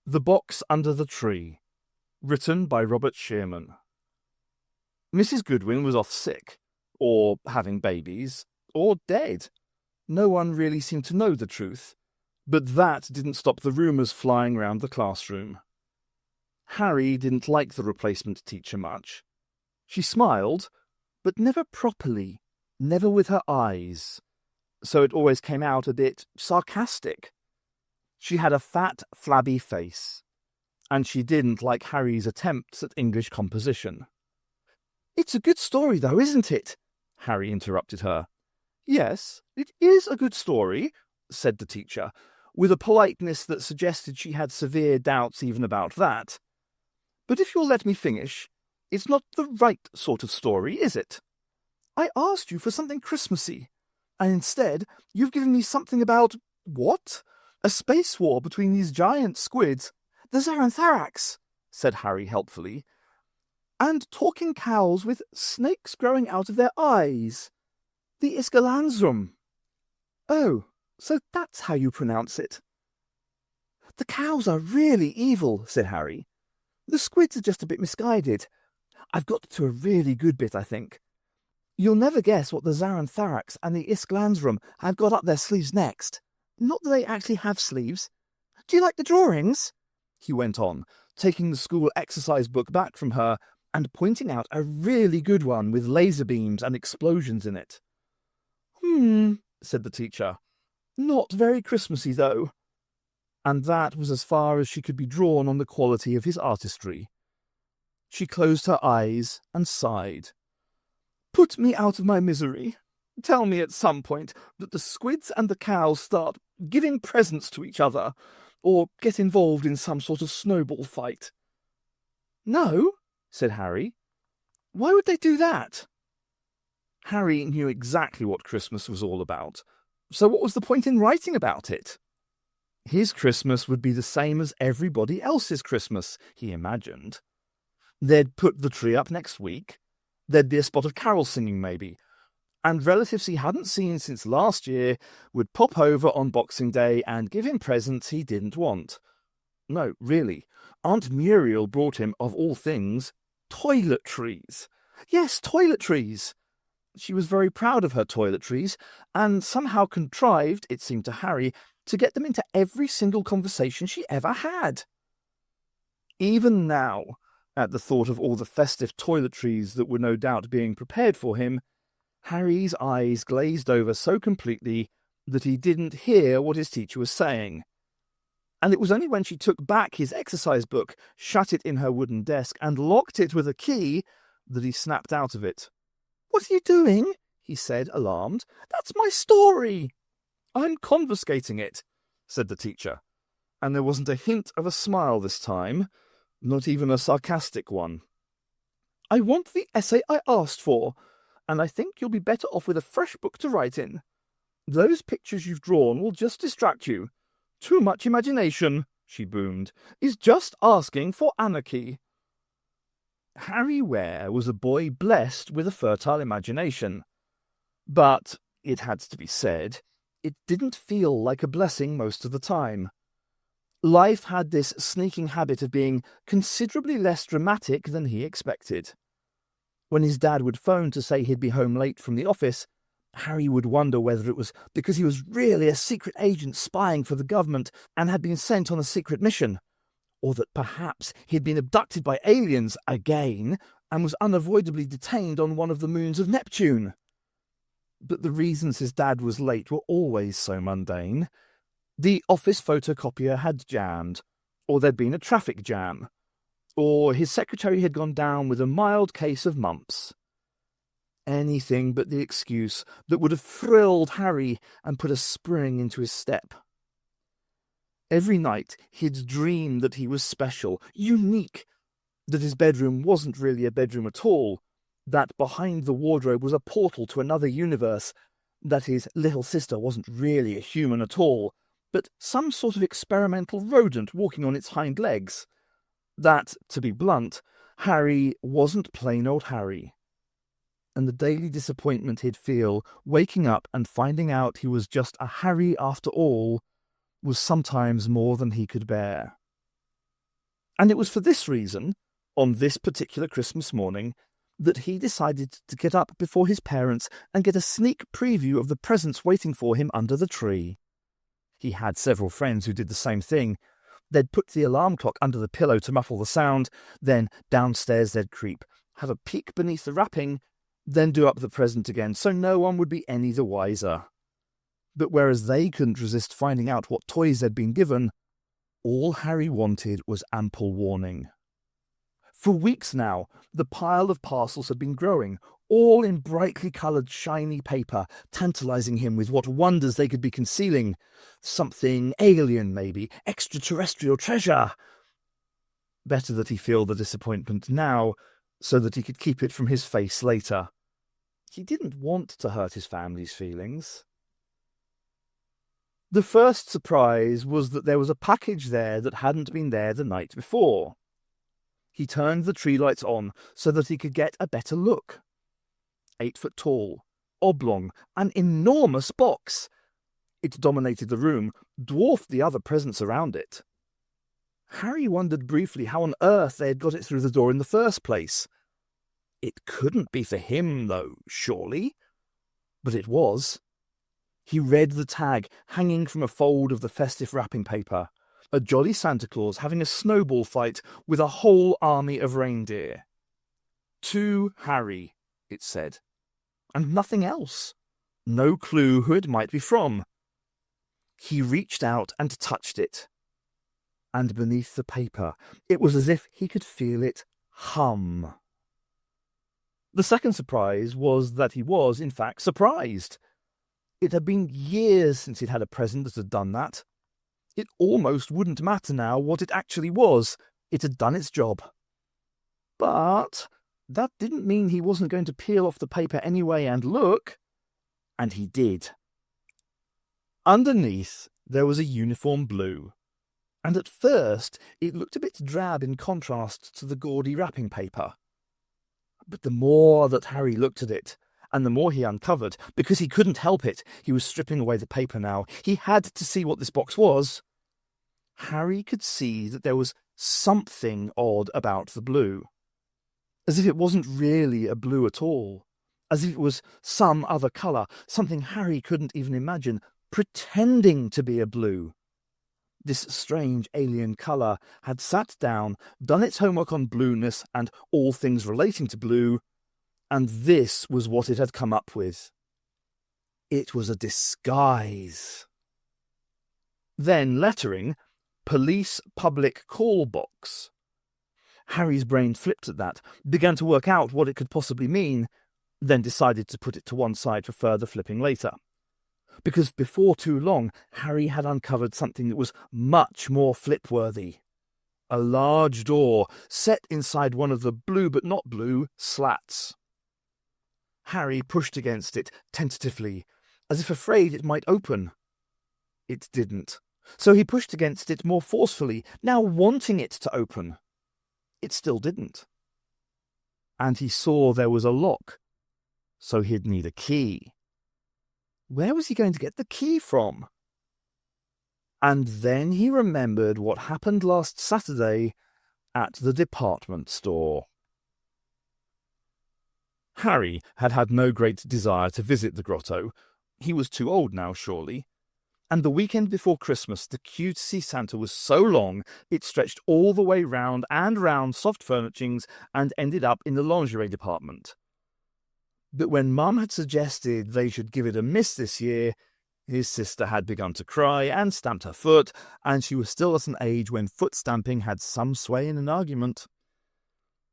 The Box Under the Tree, written by Robert Shearman. Mrs. Goodwin was off sick, or having babies, or dead. No one really seemed to know the truth, but that didn't stop the rumours flying round the classroom. Harry didn't like the replacement teacher much. She smiled, but never properly, never with her eyes, so it always came out a bit sarcastic. She had a fat, flabby face, and she didn't like Harry's attempts at English composition. "It's a good story, though, isn't it?" Harry interrupted her. "Yes, it is a good story," said the teacher, with a politeness that suggested she had severe doubts even about that. "But if you'll let me finish, it's not the right sort of story, is it? I asked you for something Christmassy, and instead you've given me something about, what? A space war between these giant squids, the Zarantharax," said Harry helpfully, "and talking cows with snakes growing out of their eyes. The Iskalanzrum." "Oh, so that's how you pronounce it." "The cows are really evil," said Harry. "The squids are just a bit misguided. I've got to a really good bit, I think. You'll never guess what the Zarantharax and the Iskalanzrum have got up their sleeves next. Not that they actually have sleeves. Do you like the drawings?" he went on, taking the school exercise book back from her and pointing out a really good one with laser beams and explosions in it. Said the teacher. "Not very Christmassy, though." And that was as far as she could be drawn on the quality of his artistry. She closed her eyes and sighed. "Put me out of my misery. Tell me at some point that the squids and the cows start giving presents to each other, or get involved in some sort of snowball fight." "No," said Harry. "Why would they do that?" Harry knew exactly what Christmas was all about, so what was the point in writing about it? His Christmas would be the same as everybody else's Christmas, he imagined. They'd put the tree up next week. There'd be a spot of carol singing, maybe, and relatives he hadn't seen since last year would pop over on Boxing Day and give him presents he didn't want. No, really, Aunt Muriel brought him, of all things, toiletries. Yes, toiletries. She was very proud of her toiletries, and somehow contrived, it seemed to Harry, to get them into every single conversation she ever had. Even now, at the thought of all the festive toiletries that were no doubt being prepared for him, Harry's eyes glazed over so completely that he didn't hear what his teacher was saying. And it was only when she took back his exercise book, shut it in her wooden desk, and locked it with a key that he snapped out of it. "What are you doing?" he said, alarmed. "That's my story." "I'm confiscating it," said the teacher, and there wasn't a hint of a smile this time, not even a sarcastic one. "I want the essay I asked for, and I think you'll be better off with a fresh book to write in. Those pictures you've drawn will just distract you. Too much imagination," she boomed, "is just asking for anarchy." Harry Ware was a boy blessed with a fertile imagination. But, it had to be said, it didn't feel like a blessing most of the time. Life had this sneaking habit of being considerably less dramatic than he expected. When his dad would phone to say he'd be home late from the office, Harry would wonder whether it was because he was really a secret agent spying for the government and had been sent on a secret mission, or that perhaps he'd been abducted by aliens again and was unavoidably detained on one of the moons of Neptune. But the reasons his dad was late were always so mundane. The office photocopier had jammed, or there'd been a traffic jam, or his secretary had gone down with a mild case of mumps. Anything but the excuse that would have thrilled Harry and put a spring into his step. Every night he'd dream that he was special, unique, that his bedroom wasn't really a bedroom at all, that behind the wardrobe was a portal to another universe, that his little sister wasn't really a human at all, but some sort of experimental rodent walking on its hind legs. That, to be blunt, Harry wasn't plain old Harry. And the daily disappointment he'd feel waking up and finding out he was just a Harry after all was sometimes more than he could bear. And it was for this reason, on this particular Christmas morning, that he decided to get up before his parents and get a sneak preview of the presents waiting for him under the tree. He had several friends who did the same thing. They'd put the alarm clock under the pillow to muffle the sound, then downstairs they'd creep, have a peek beneath the wrapping, then do up the present again, so no one would be any the wiser. But whereas they couldn't resist finding out what toys they'd been given, all Harry wanted was ample warning. For weeks now, the pile of parcels had been growing, all in brightly coloured shiny paper, tantalising him with what wonders they could be concealing. Something alien, maybe, extraterrestrial treasure. Better that he feel the disappointment now, so that he could keep it from his face later. He didn't want to hurt his family's feelings. The first surprise was that there was a package there that hadn't been there the night before. He turned the tree lights on so that he could get a better look. 8 foot tall, oblong, an enormous box. It dominated the room, dwarfed the other presents around it. Harry wondered briefly how on earth they had got it through the door in the first place. It couldn't be for him, though, surely? But it was. He read the tag hanging from a fold of the festive wrapping paper. A jolly Santa Claus having a snowball fight with a whole army of reindeer. To Harry, it said. And nothing else. No clue who it might be from. He reached out and touched it. And beneath the paper, it was as if he could feel it hum. The second surprise was that he was, in fact, surprised. It had been years since he'd had a present that had done that. It almost wouldn't matter now what it actually was. It had done its job. But that didn't mean he wasn't going to peel off the paper anyway and look. And he did. Underneath, there was a uniform blue. And at first, it looked a bit drab in contrast to the gaudy wrapping paper. But the more that Harry looked at it, and the more he uncovered, because he couldn't help it, he was stripping away the paper now, he had to see what this box was. Harry could see that there was something odd about the blue. As if it wasn't really a blue at all. As if it was some other colour, something Harry couldn't even imagine, pretending to be a blue. This strange alien colour had sat down, done its homework on blueness and all things relating to blue, and this was what it had come up with. It was a disguise. Then lettering, Police Public Call Box. Harry's brain flipped at that, began to work out what it could possibly mean, then decided to put it to one side for further flipping later. Because before too long, Harry had uncovered something that was much more flip-worthy. A large door set inside one of the blue but not blue slats. Harry pushed against it tentatively, as if afraid it might open. It didn't, so he pushed against it more forcefully, now wanting it to open. It still didn't. And he saw there was a lock, so he'd need a key. Where was he going to get the key from? And then he remembered what happened last Saturday at the department store. Harry had had no great desire to visit the grotto. He was too old now, surely. And the weekend before Christmas, the queue to see Santa was so long, it stretched all the way round and round soft furnishings and ended up in the lingerie department. But when Mum had suggested they should give it a miss this year, his sister had begun to cry and stamped her foot, and she was still at an age when foot stamping had some sway in an argument.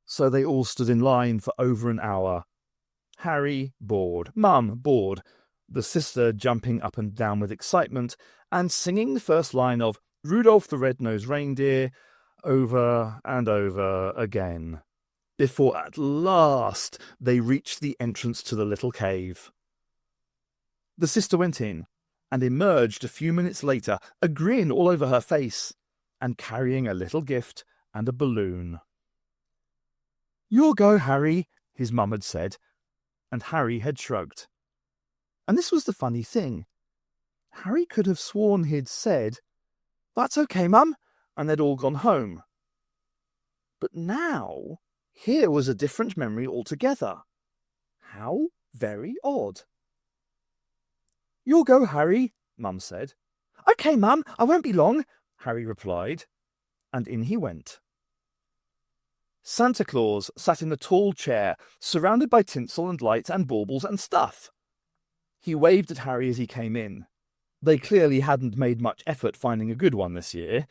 So they all stood in line for over an hour. Harry bored, Mum bored, the sister jumping up and down with excitement and singing the first line of Rudolph the Red-Nosed Reindeer over and over again, before at last they reached the entrance to the little cave. The sister went in and emerged a few minutes later, a grin all over her face, and carrying a little gift and a balloon. "Your go, Harry," his mum had said, and Harry had shrugged. And this was the funny thing. Harry could have sworn he'd said, "That's okay, Mum," and they'd all gone home. But now, here was a different memory altogether. How very odd. "You'll go, Harry," Mum said. "Okay, Mum, I won't be long," Harry replied, and in he went. Santa Claus sat in a tall chair, surrounded by tinsel and lights and baubles and stuff. He waved at Harry as he came in. They clearly hadn't made much effort finding a good one this year.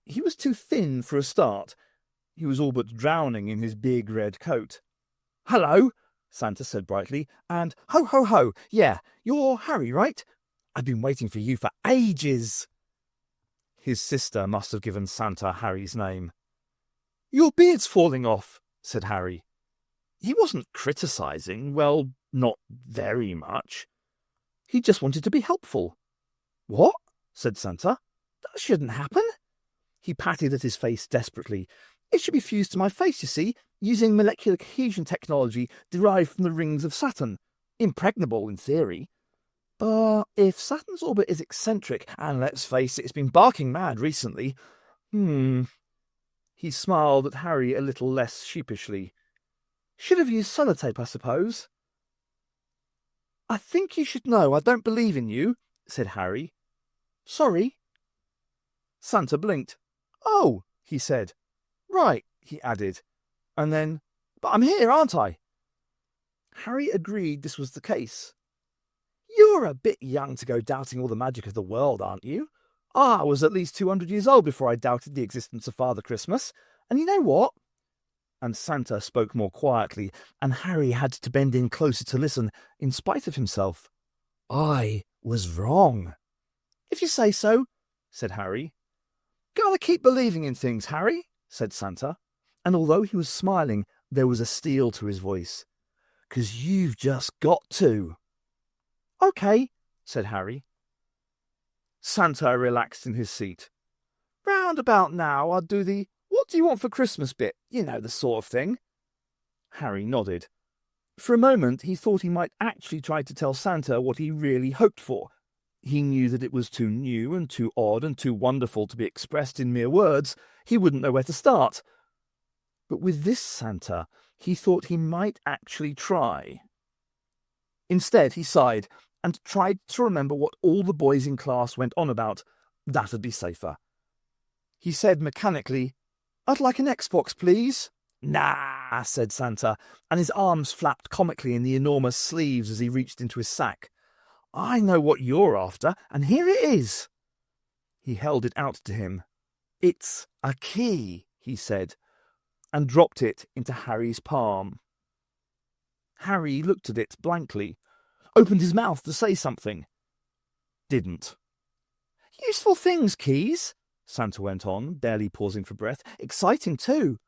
He was too thin for a start. He was all but drowning in his big red coat. "Hello," Santa said brightly, and "Ho, ho, ho! Yeah, you're Harry, right? I've been waiting for you for ages." His sister must have given Santa Harry's name. "Your beard's falling off," said Harry. He wasn't criticising, well, not very much. He just wanted to be helpful. "What?" said Santa. "That shouldn't happen." He patted at his face desperately. "It should be fused to my face, you see, using molecular cohesion technology derived from the rings of Saturn. Impregnable, in theory. But if Saturn's orbit is eccentric, and let's face it, it's been barking mad recently, He smiled at Harry a little less sheepishly. "Should have used sellotape, I suppose." "I think you should know I don't believe in you," said Harry. "Sorry." Santa blinked. "Oh," he said. "Right," he added. And then, "But I'm here, aren't I?" Harry agreed this was the case. "You're a bit young to go doubting all the magic of the world, aren't you? I was at least 200 years old before I doubted the existence of Father Christmas. And you know what?" And Santa spoke more quietly, and Harry had to bend in closer to listen, in spite of himself. "I was wrong." "If you say so," said Harry. "Gotta keep believing in things, Harry," said Santa. And although he was smiling, there was a steel to his voice. "'Cause you've just got to." "Okay," said Harry. Santa relaxed in his seat. "Round about now I'd do the 'what do you want for Christmas' bit, you know, the sort of thing." Harry nodded. For a moment he thought he might actually try to tell Santa what he really hoped for. He knew that it was too new and too odd and too wonderful to be expressed in mere words. He wouldn't know where to start. But with this Santa, he thought he might actually try. Instead, he sighed and tried to remember what all the boys in class went on about. That'd be safer. He said mechanically, "I'd like an Xbox, please." "Nah," said Santa, and his arms flapped comically in the enormous sleeves as he reached into his sack. "I know what you're after, and here it is." He held it out to him. "It's a key," he said, and dropped it into Harry's palm. Harry looked at it blankly, opened his mouth to say something. Didn't. "Useful things, keys," Santa went on, barely pausing for breath. "Exciting, too.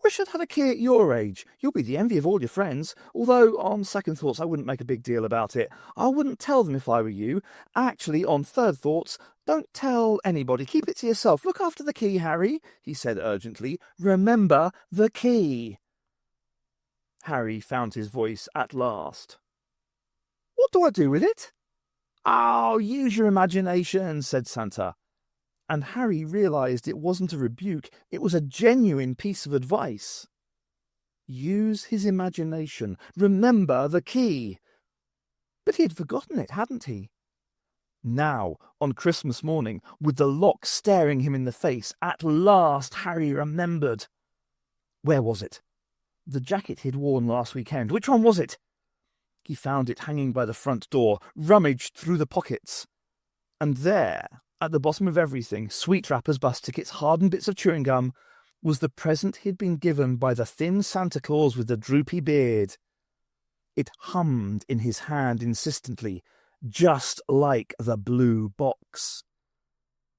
Wish I'd had a key at your age. You'll be the envy of all your friends, although, on second thoughts, I wouldn't make a big deal about it. I wouldn't tell them if I were you. Actually, on third thoughts, don't tell anybody. Keep it to yourself. Look after the key, Harry," he said urgently. "Remember the key." Harry found his voice at last. "What do I do with it?" "Oh, use your imagination," said Santa. And Harry realised it wasn't a rebuke, it was a genuine piece of advice. Use his imagination. Remember the key. But he'd forgotten it, hadn't he? Now, on Christmas morning, with the lock staring him in the face, at last Harry remembered. Where was it? The jacket he'd worn last weekend. Which one was it? He found it hanging by the front door, rummaged through the pockets. And there, at the bottom of everything, sweet wrappers, bus tickets, hardened bits of chewing gum, was the present he'd been given by the thin Santa Claus with the droopy beard. It hummed in his hand insistently, just like the blue box.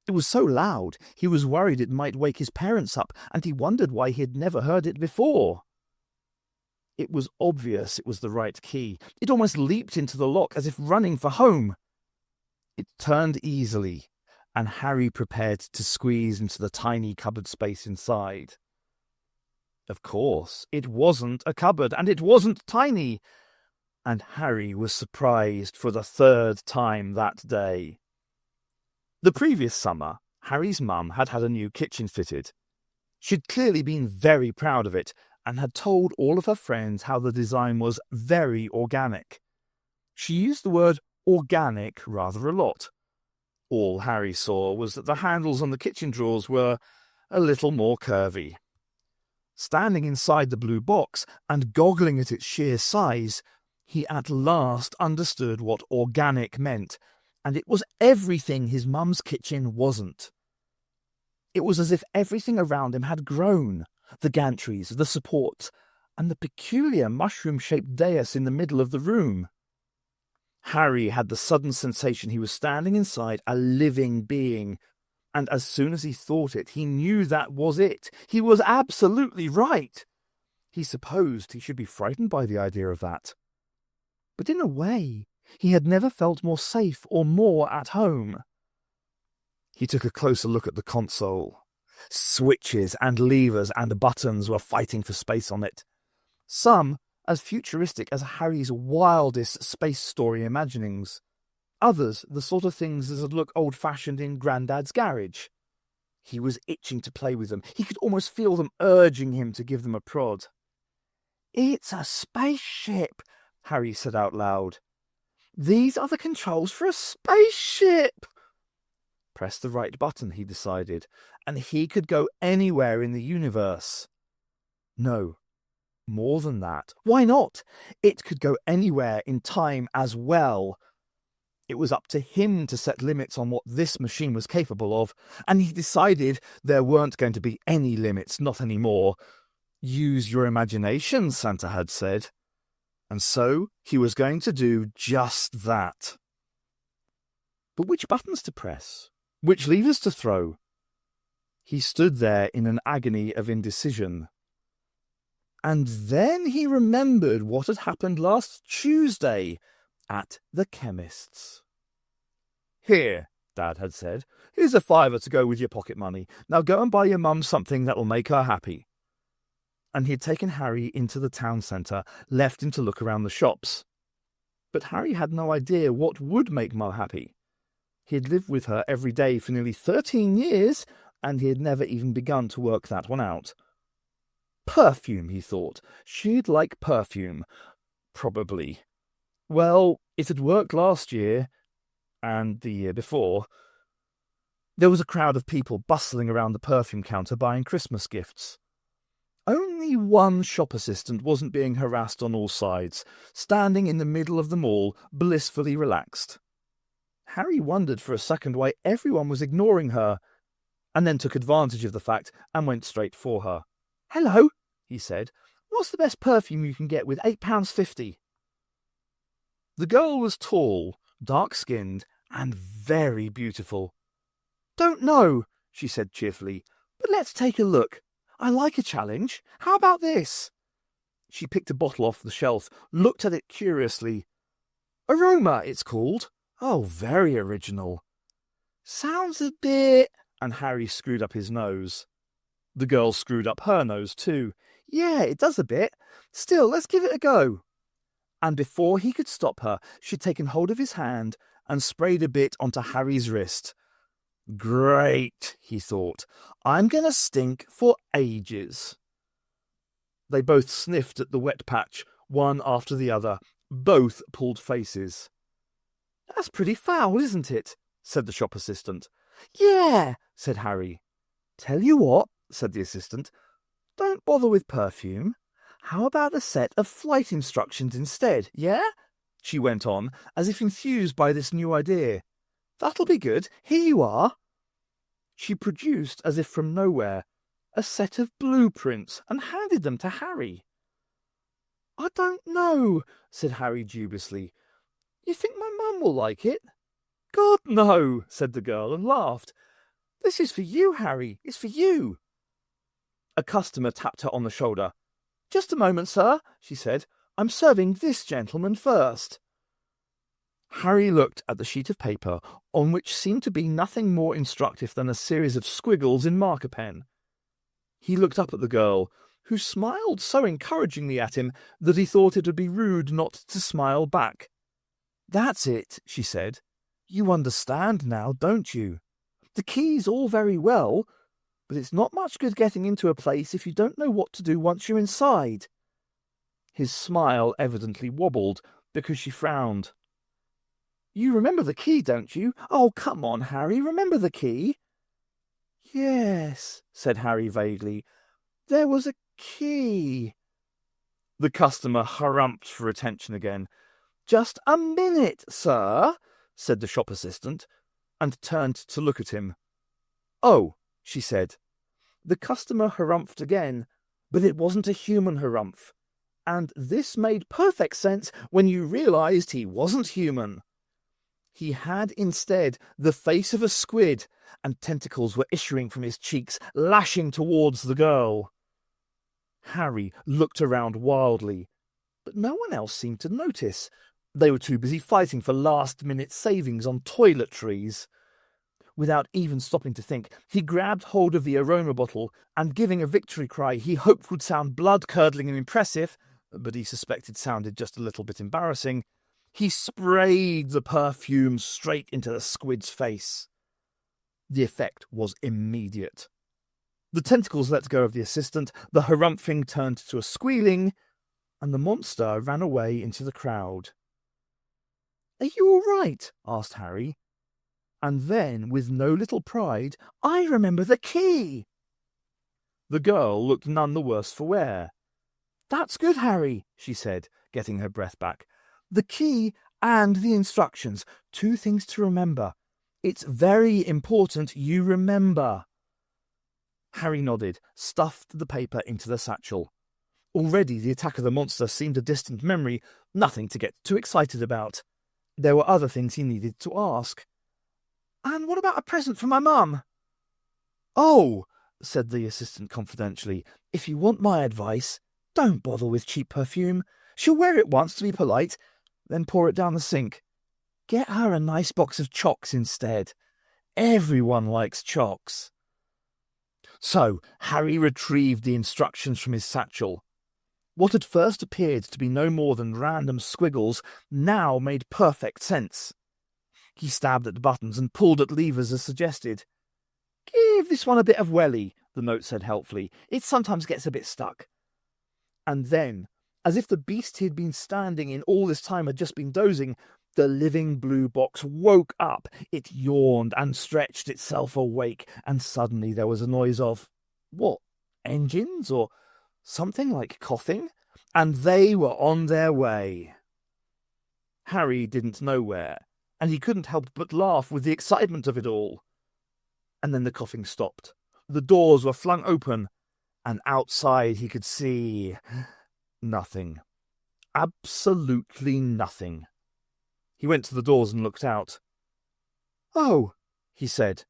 It was so loud, he was worried it might wake his parents up, and he wondered why he had never heard it before. It was obvious it was the right key. It almost leaped into the lock as if running for home. It turned easily, and Harry prepared to squeeze into the tiny cupboard space inside. Of course, it wasn't a cupboard, and it wasn't tiny. And Harry was surprised for the third time that day. The previous summer, Harry's mum had had a new kitchen fitted. She'd clearly been very proud of it, and had told all of her friends how the design was very organic. She used the word organic rather a lot. All Harry saw was that the handles on the kitchen drawers were a little more curvy. Standing inside the blue box and goggling at its sheer size, he at last understood what organic meant, and it was everything his mum's kitchen wasn't. It was as if everything around him had grown, the gantries, the supports, and the peculiar mushroom-shaped dais in the middle of the room. Harry had the sudden sensation he was standing inside a living being, and as soon as he thought it, he knew that was it. He was absolutely right. He supposed he should be frightened by the idea of that. But in a way, he had never felt more safe or more at home. He took a closer look at the console. Switches and levers and buttons were fighting for space on it. Some as futuristic as Harry's wildest space story imaginings. Others the sort of things that would look old-fashioned in Grandad's garage. He was itching to play with them. He could almost feel them urging him to give them a prod. "It's a spaceship," Harry said out loud. "These are the controls for a spaceship." Press the right button, he decided, and he could go anywhere in the universe. No, more than that. Why not? It could go anywhere in time as well. It was up to him to set limits on what this machine was capable of, and he decided there weren't going to be any limits, not anymore. Use your imagination, Santa had said. And so he was going to do just that. But which buttons to press? Which levers to throw? He stood there in an agony of indecision. And then he remembered what had happened last Tuesday at the chemist's. "Here," Dad had said, "here's a £5 to go with your pocket money. Now go and buy your mum something that'll make her happy." And he had taken Harry into the town centre, left him to look around the shops. But Harry had no idea what would make Mum happy. He had lived with her every day for nearly 13 years, and he had never even begun to work that one out. Perfume, he thought. She'd like perfume. Probably. Well, it had worked last year, and the year before. There was a crowd of people bustling around the perfume counter buying Christmas gifts. Only one shop assistant wasn't being harassed on all sides, standing in the middle of them all, blissfully relaxed. Harry wondered for a second why everyone was ignoring her, and then took advantage of the fact and went straight for her. "Hello," he said. "What's the best perfume you can get with £8.50? The girl was tall, dark-skinned, and very beautiful. "Don't know," she said cheerfully, "but let's take a look. I like a challenge. How about this?" She picked a bottle off the shelf, looked at it curiously. "Aroma, it's called. Oh, very original." "Sounds a bit—" and Harry screwed up his nose. The girl screwed up her nose too. "Yeah, it does a bit. Still, let's give it a go." And before he could stop her, she'd taken hold of his hand and sprayed a bit onto Harry's wrist. Great, he thought. I'm going to stink for ages. They both sniffed at the wet patch, one after the other. Both pulled faces. "That's pretty foul, isn't it?" said the shop assistant. "Yeah," said Harry. "Tell you what," said the assistant. "Don't bother with perfume. How about a set of flight instructions instead, yeah?" she went on, as if enthused by this new idea. "That'll be good. Here you are." She produced, as if from nowhere, a set of blueprints and handed them to Harry. "I don't know," said Harry dubiously. "You think my mum will like it?" "God, no," said the girl and laughed. "This is for you, Harry. It's for you." A customer tapped her on the shoulder. "Just a moment, sir," she said. "I'm serving this gentleman first." Harry looked at the sheet of paper, on which seemed to be nothing more instructive than a series of squiggles in marker pen. He looked up at the girl, who smiled so encouragingly at him that he thought it would be rude not to smile back. "That's it," she said. "You understand now, don't you? The key's all very well, but it's not much good getting into a place if you don't know what to do once you're inside. His smile evidently wobbled because she frowned. You remember the key, don't you? Oh, come on, Harry, remember the key? Yes, said Harry vaguely. There was a key. The customer harumphed for attention again. Just a minute, sir, said the shop assistant, and turned to look at him. Oh, she said. The customer harumphed again, but it wasn't a human harumph. And this made perfect sense when you realized he wasn't human. He had instead the face of a squid, and tentacles were issuing from his cheeks, lashing towards the girl. Harry looked around wildly, but no one else seemed to notice. They were too busy fighting for last-minute savings on toiletries. Without even stopping to think, he grabbed hold of the aroma bottle, and giving a victory cry he hoped would sound blood-curdling and impressive, but he suspected sounded just a little bit embarrassing, he sprayed the perfume straight into the squid's face. The effect was immediate. The tentacles let go of the assistant, the harumphing turned to a squealing, and the monster ran away into the crowd. Are you all right? Asked Harry. And then, with no little pride, I remember the key. The girl looked none the worse for wear. That's good, Harry, she said, getting her breath back. The key and the instructions, 2 things to remember. It's very important you remember. Harry nodded, stuffed the paper into the satchel. Already the attack of the monster seemed a distant memory, nothing to get too excited about. There were other things he needed to ask. And what about a present for my mum? Oh, said the assistant confidentially, if you want my advice, don't bother with cheap perfume. She'll wear it once to be polite, then pour it down the sink. Get her a nice box of chocks instead. Everyone likes chocks. So Harry retrieved the instructions from his satchel. What had first appeared to be no more than random squiggles now made perfect sense. He stabbed at the buttons and pulled at levers as suggested. Give this one a bit of welly, the note said helpfully. It sometimes gets a bit stuck. And then, as if the beast he had been standing in all this time had just been dozing, the living blue box woke up. It yawned and stretched itself awake, and suddenly there was a noise of, what, engines or something like coughing? And they were on their way. Harry didn't know where, and he couldn't help but laugh with the excitement of it all. And then the coughing stopped. The doors were flung open, and outside he could see nothing. Absolutely nothing. He went to the doors and looked out. Oh, he said.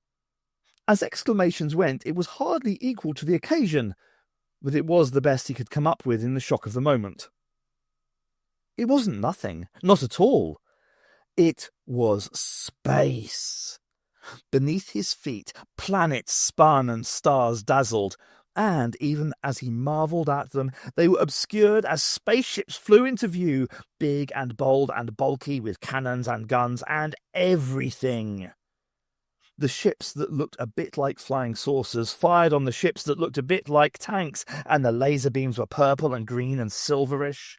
As exclamations went, it was hardly equal to the occasion, but it was the best he could come up with in the shock of the moment. It wasn't nothing, not at all. It was space. Beneath his feet, planets spun and stars dazzled, and even as he marvelled at them, they were obscured as spaceships flew into view, big and bold and bulky, with cannons and guns and everything. The ships that looked a bit like flying saucers fired on the ships that looked a bit like tanks, and the laser beams were purple and green and silverish.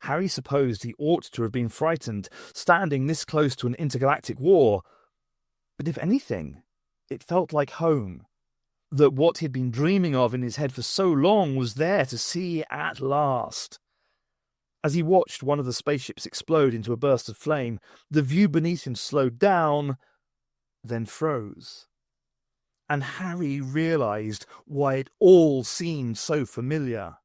Harry supposed he ought to have been frightened, standing this close to an intergalactic war. But if anything, it felt like home. That what he'd been dreaming of in his head for so long was there to see at last. As he watched one of the spaceships explode into a burst of flame, the view beneath him slowed down, then froze. And Harry realized why it all seemed so familiar.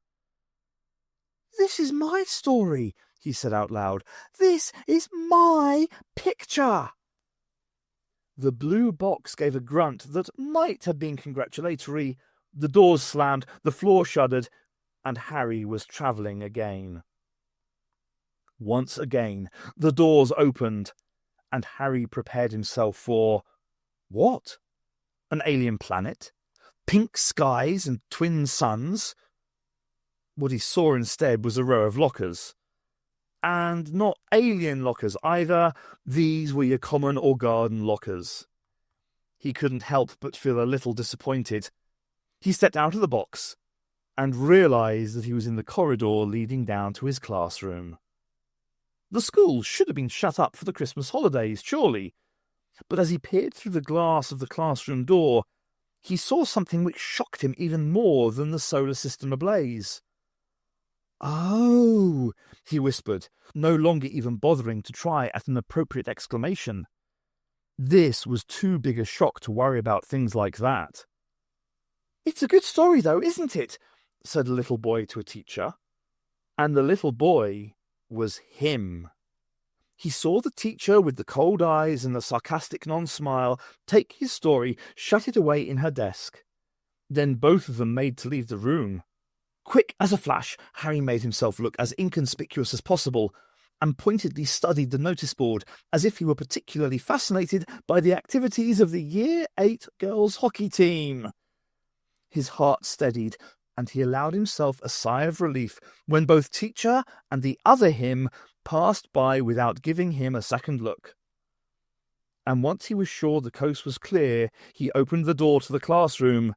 This is my story, he said out loud. This is my picture. The blue box gave a grunt that might have been congratulatory. The doors slammed, the floor shuddered, and Harry was travelling again. Once again, the doors opened, and Harry prepared himself for what? An alien planet? Pink skies and twin suns? What he saw instead was a row of lockers. And not alien lockers either. These were your common or garden lockers. He couldn't help but feel a little disappointed. He stepped out of the box and realised that he was in the corridor leading down to his classroom. The school should have been shut up for the Christmas holidays, surely, but as he peered through the glass of the classroom door, he saw something which shocked him even more than the solar system ablaze. "Oh," he whispered, no longer even bothering to try at an appropriate exclamation. This was too big a shock to worry about things like that. "It's a good story, though, isn't it?" said a little boy to a teacher. And the little boy was him. He saw the teacher with the cold eyes and the sarcastic non-smile take his story, shut it away in her desk. Then both of them made to leave the room. Quick as a flash, Harry made himself look as inconspicuous as possible, and pointedly studied the notice board as if he were particularly fascinated by the activities of the Year 8 girls' hockey team. His heart steadied, and he allowed himself a sigh of relief when both teacher and the other him passed by without giving him a second look. And once he was sure the coast was clear, he opened the door to the classroom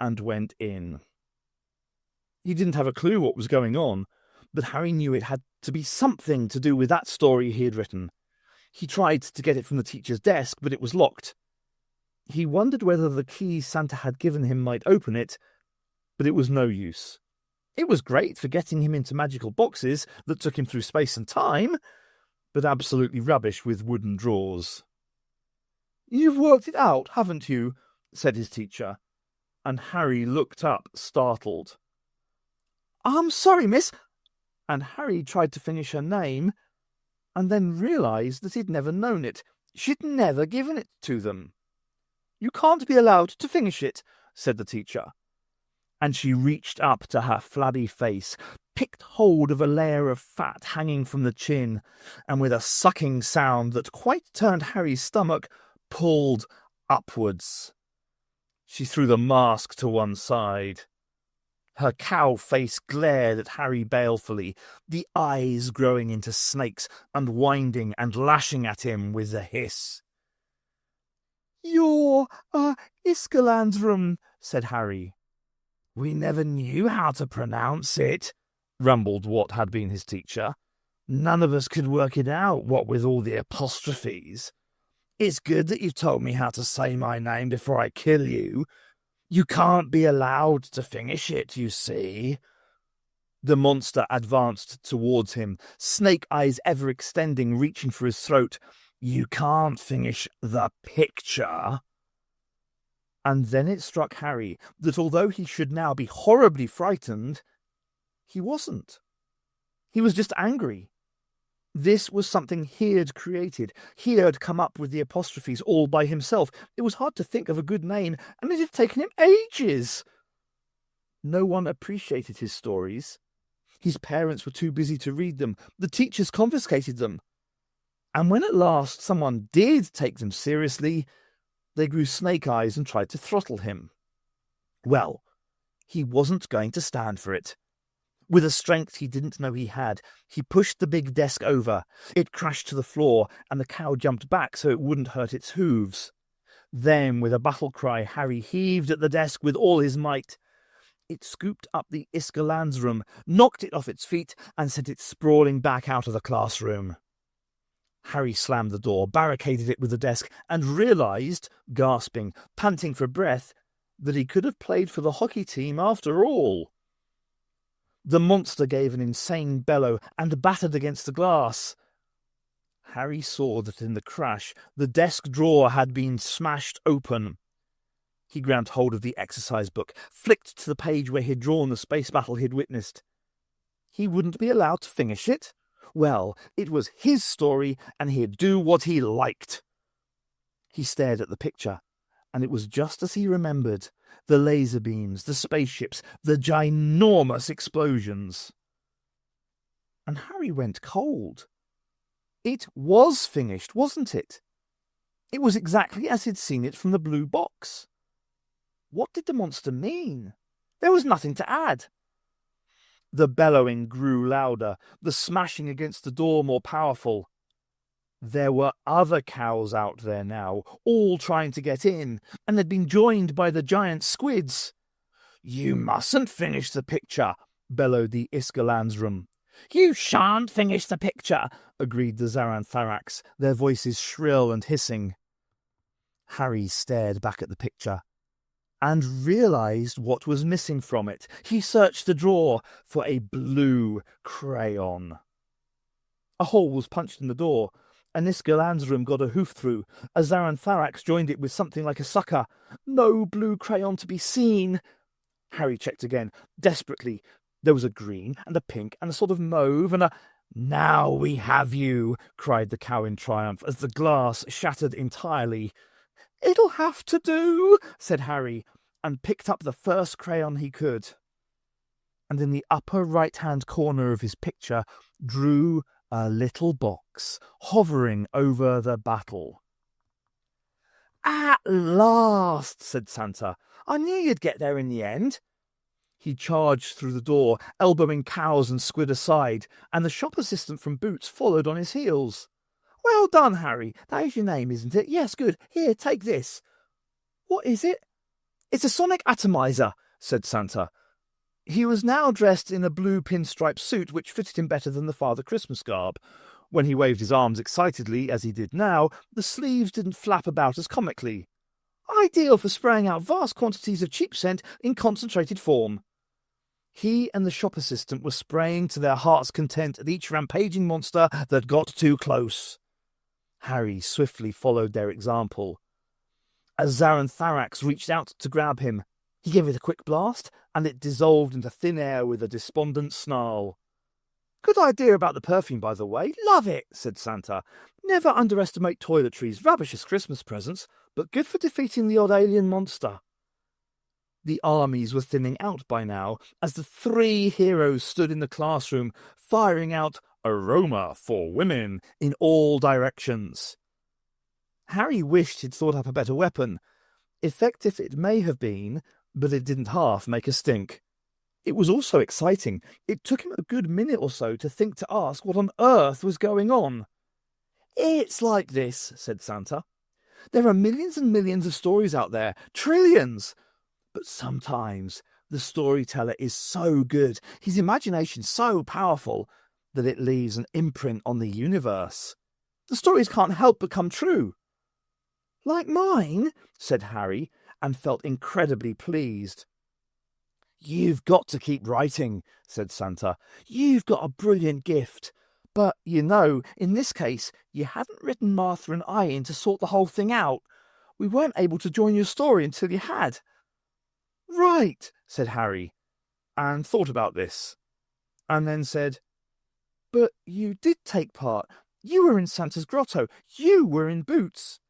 and went in. He didn't have a clue what was going on, but Harry knew it had to be something to do with that story he had written. He tried to get it from the teacher's desk, but it was locked. He wondered whether the key Santa had given him might open it, but it was no use. It was great for getting him into magical boxes that took him through space and time, but absolutely rubbish with wooden drawers. "You've worked it out, haven't you?" said his teacher, and Harry looked up, startled. "I'm sorry, miss," and Harry tried to finish her name, and then realised that he'd never known it. She'd never given it to them. "You can't be allowed to finish it," said the teacher. And she reached up to her flabby face, picked hold of a layer of fat hanging from the chin, and with a sucking sound that quite turned Harry's stomach, pulled upwards. She threw the mask to one side. Her cow face glared at Harry balefully, the eyes growing into snakes and winding and lashing at him with a hiss. "You're Iskalandrum," said Harry. "We never knew how to pronounce it," rumbled what had been his teacher. "None of us could work it out, what with all the apostrophes. It's good that you've told me how to say my name before I kill you. You can't be allowed to finish it, you see." The monster advanced towards him, snake eyes ever extending, reaching for his throat. "You can't finish the picture." And then it struck Harry that although he should now be horribly frightened, he wasn't. He was just angry. This was something he had created. He had come up with the apostrophes all by himself. It was hard to think of a good name, and it had taken him ages. No one appreciated his stories. His parents were too busy to read them. The teachers confiscated them. And when at last someone did take them seriously, they grew snake eyes and tried to throttle him. Well, he wasn't going to stand for it. With a strength he didn't know he had, he pushed the big desk over. It crashed to the floor, and the cow jumped back so it wouldn't hurt its hooves. Then, with a battle cry, Harry heaved at the desk with all his might. It scooped up the Iskalandsrum, knocked it off its feet, and sent it sprawling back out of the classroom. Harry slammed the door, barricaded it with the desk, and realised, gasping, panting for breath, that he could have played for the hockey team after all. The monster gave an insane bellow and battered against the glass. Harry saw that in the crash the desk drawer had been smashed open. He grabbed hold of the exercise book, flicked to the page where he'd drawn the space battle he'd witnessed. He wouldn't be allowed to finish it? Well, it was his story, and he'd do what he liked. He stared at the picture, and it was just as he remembered. The laser beams, the spaceships, the ginormous explosions. And Harry went cold. It was finished, wasn't it? It was exactly as he'd seen it from the blue box. What did the monster mean? There was nothing to add. The bellowing grew louder, the smashing against the door more powerful. There were other cows out there now, all trying to get in, and they'd been joined by the giant squids. "You mustn't finish the picture," bellowed the Iskalansrum. "You shan't finish the picture," agreed the Zarantharax, their voices shrill and hissing. Harry stared back at the picture and realised what was missing from it. He searched the drawer for a blue crayon. A hole was punched in the door. An Iskalansrum got a hoof through. A Zarantharax joined it with something like a sucker. No blue crayon to be seen. Harry checked again, desperately. There was a green and a pink and a sort of mauve and a... "Now we have you," cried the cow in triumph as the glass shattered entirely. "It'll have to do," said Harry, and picked up the first crayon he could. And in the upper right-hand corner of his picture drew a little box, hovering over the battle. "At last," said Santa. "I knew you'd get there in the end." He charged through the door, elbowing cows and squid aside, and the shop assistant from Boots followed on his heels. "Well done, Harry. That is your name, isn't it? Yes, good. Here, take this." "What is it?" "It's a sonic atomizer," said Santa. He was now dressed in a blue pinstripe suit which fitted him better than the Father Christmas garb. When he waved his arms excitedly, as he did now, the sleeves didn't flap about as comically. "Ideal for spraying out vast quantities of cheap scent in concentrated form." He and the shop assistant were spraying to their heart's content at each rampaging monster that got too close. Harry swiftly followed their example. A Zarantharax reached out to grab him. He gave it a quick blast, and it dissolved into thin air with a despondent snarl. "Good idea about the perfume, by the way. Love it," said Santa. "Never underestimate toiletries, rubbish as Christmas presents, but good for defeating the odd alien monster." The armies were thinning out by now, as the three heroes stood in the classroom, firing out "Aroma for Women" in all directions. Harry wished he'd thought up a better weapon. Effective it may have been, but it didn't half make a stink. It was also exciting. It took him a good minute or so to think to ask what on earth was going on. "It's like this," said Santa. "There are millions and millions of stories out there, trillions. But sometimes the storyteller is so good, his imagination so powerful, that it leaves an imprint on the universe. The stories can't help but come true." "Like mine," said Harry, and felt incredibly pleased. "You've got to keep writing," said Santa. "You've got a brilliant gift. But, in this case, you hadn't written Martha and I in to sort the whole thing out. We weren't able to join your story until you had." "Right," said Harry, and thought about this, and then said, "But you did take part. You were in Santa's grotto. You were in Boots."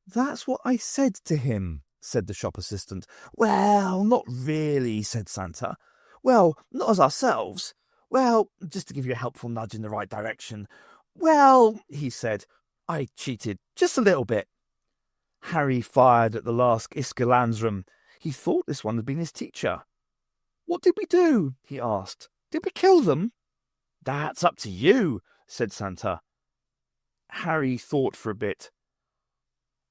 "That's what I said to him," said the shop assistant. "Well, not really," said Santa. "Well, not as ourselves. Well, just to give you a helpful nudge in the right direction. Well," he said, "I cheated just a little bit." Harry fired at the last Iskalansrum. He thought this one had been his teacher. "What did we do?" he asked. "Did we kill them?" "That's up to you," said Santa. Harry thought for a bit.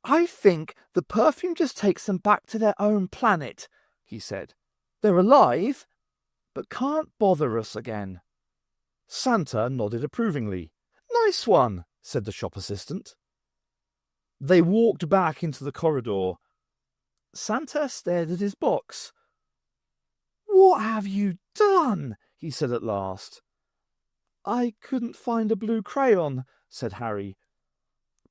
"I think the perfume just takes them back to their own planet," he said. "They're alive, but can't bother us again." Santa nodded approvingly. "Nice one," said the shop assistant. They walked back into the corridor. Santa stared at his box. "What have you done?" he said at last. "I couldn't find a blue crayon," said Harry.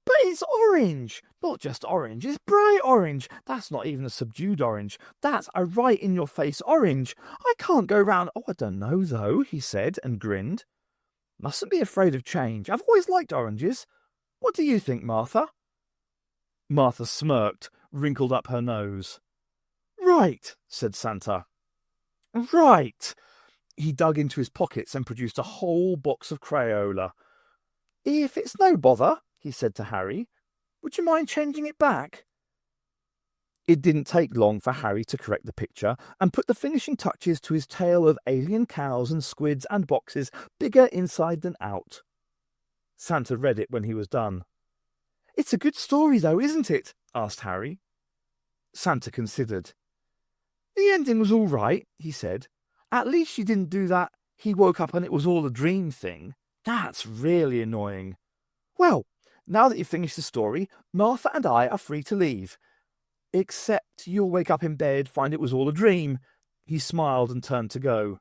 "But it's orange. Not just orange, it's bright orange. That's not even a subdued orange. That's a right-in-your-face orange. I can't go round—" "Oh, I don't know, though," he said, and grinned. "Mustn't be afraid of change. I've always liked oranges. What do you think, Martha?" Martha smirked, wrinkled up her nose. "Right," said Santa. "Right." He dug into his pockets and produced a whole box of Crayola. "If it's no bother," he said to Harry, "would you mind changing it back?" It didn't take long for Harry to correct the picture and put the finishing touches to his tale of alien cows and squids and boxes bigger inside than out. Santa read it when he was done. "It's a good story, though, isn't it?" asked Harry. Santa considered. "The ending was all right," he said. "At least you didn't do that 'he woke up and it was all a dream' thing. That's really annoying. Well, now that you've finished the story, Martha and I are free to leave. Except you'll wake up in bed, find it was all a dream." He smiled and turned to go.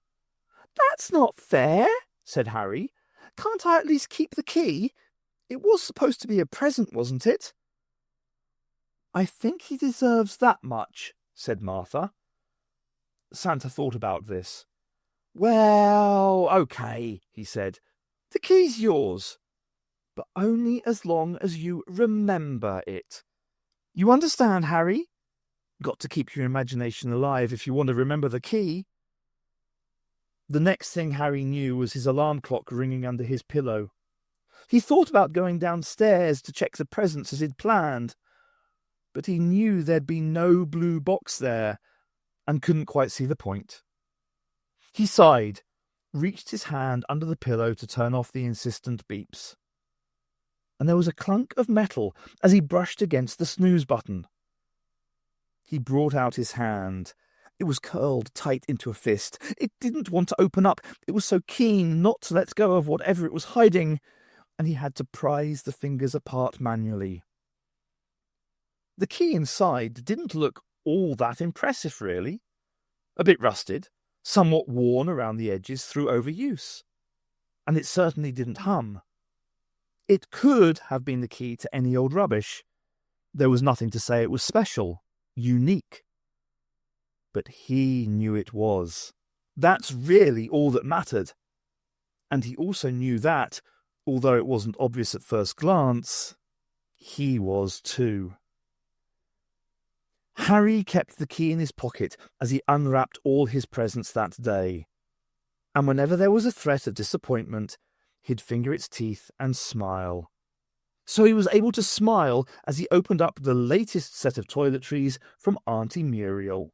"That's not fair," said Harry. "Can't I at least keep the key? It was supposed to be a present, wasn't it?" "I think he deserves that much," said Martha. Santa thought about this. "Well, okay," he said. "The key's yours, but only as long as you remember it. You understand, Harry? Got to keep your imagination alive if you want to remember the key." The next thing Harry knew was his alarm clock ringing under his pillow. He thought about going downstairs to check the presents as he'd planned, but he knew there'd be no blue box there and couldn't quite see the point. He sighed, reached his hand under the pillow to turn off the insistent beeps. And there was a clunk of metal as he brushed against the snooze button. He brought out his hand. It was curled tight into a fist. It didn't want to open up. It was so keen not to let go of whatever it was hiding, and he had to prise the fingers apart manually. The key inside didn't look all that impressive, really. A bit rusted, somewhat worn around the edges through overuse. And it certainly didn't hum. It could have been the key to any old rubbish. There was nothing to say it was special, unique. But he knew it was. That's really all that mattered. And he also knew that, although it wasn't obvious at first glance, he was too. Harry kept the key in his pocket as he unwrapped all his presents that day. And whenever there was a threat of disappointment, he'd finger its teeth and smile. So he was able to smile as he opened up the latest set of toiletries from Auntie Muriel.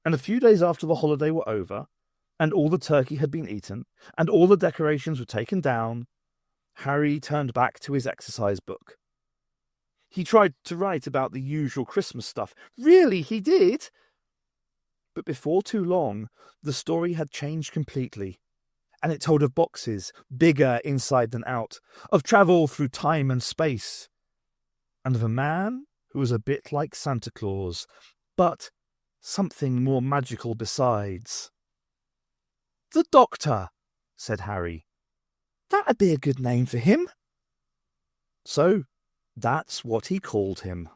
And a few days after the holiday were over, and all the turkey had been eaten, and all the decorations were taken down, Harry turned back to his exercise book. He tried to write about the usual Christmas stuff. Really, he did. But before too long, the story had changed completely. And it told of boxes, bigger inside than out, of travel through time and space, and of a man who was a bit like Santa Claus, but something more magical besides. "The Doctor," said Harry. "That'd be a good name for him." So that's what he called him.